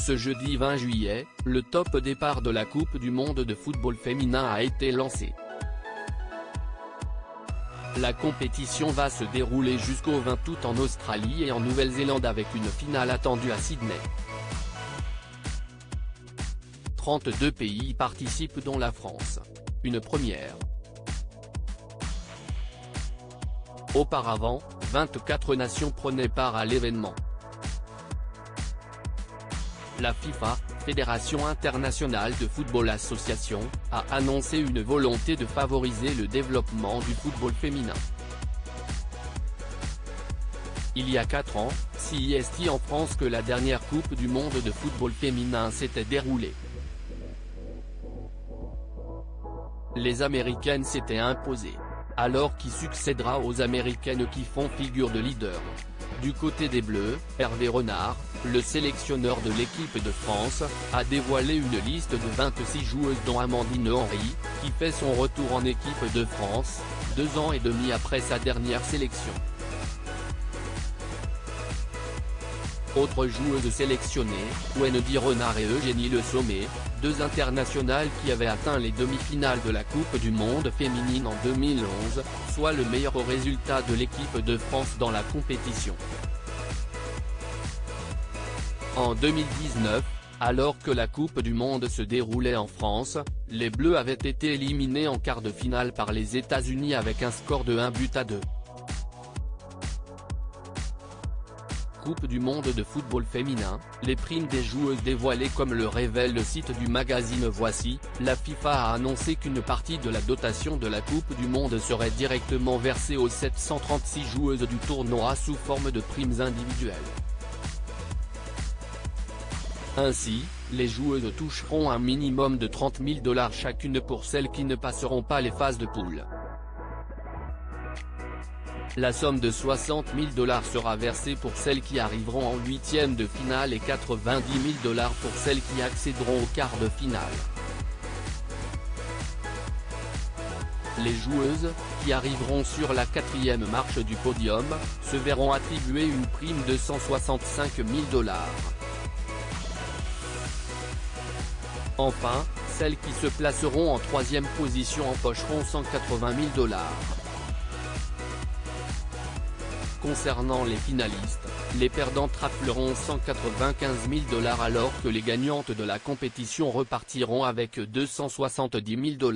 Ce jeudi 20 juillet, le top départ de la Coupe du monde de football féminin a été lancé. La compétition va se dérouler jusqu'au 20 août en Australie et en Nouvelle-Zélande avec une finale attendue à Sydney. 32 pays y participent dont la France. Une première. Auparavant, 24 nations prenaient part à l'événement. La FIFA, Fédération internationale de football association, a annoncé une volonté de favoriser le développement du football féminin. Il y a 4 ans, c'est en France que la dernière Coupe du monde de football féminin s'était déroulée. Les Américaines s'étaient imposées. Alors qui succédera aux Américaines qui font figure de leader? Du côté des Bleus, Hervé Renard, le sélectionneur de l'équipe de France, a dévoilé une liste de 26 joueuses dont Amandine Henry, qui fait son retour en équipe de France, 2 ans et demi après sa dernière sélection. Autres joueuses sélectionnées, Wendy Renard et Eugénie Le Sommet, 2 internationales qui avaient atteint les demi-finales de la Coupe du monde féminine en 2011, soit le meilleur résultat de l'équipe de France dans la compétition. En 2019, alors que la Coupe du monde se déroulait en France, les Bleus avaient été éliminés en quart de finale par les États-Unis avec un score de 1-2. Coupe du monde de football féminin, les primes des joueuses dévoilées comme le révèle le site du magazine Voici, la FIFA a annoncé qu'une partie de la dotation de la Coupe du monde serait directement versée aux 736 joueuses du tournoi sous forme de primes individuelles. Ainsi, les joueuses toucheront un minimum de $30 000 chacune pour celles qui ne passeront pas les phases de poule. La somme de $60 000 sera versée pour celles qui arriveront en huitième de finale et $90 000 pour celles qui accéderont au quart de finale. Les joueuses, qui arriveront sur la 4e marche du podium, se verront attribuer une prime de $165 000. Enfin, celles qui se placeront en 3e position empocheront $180 000. Concernant les finalistes, les perdantes rafleront $195 000 alors que les gagnantes de la compétition repartiront avec $270 000.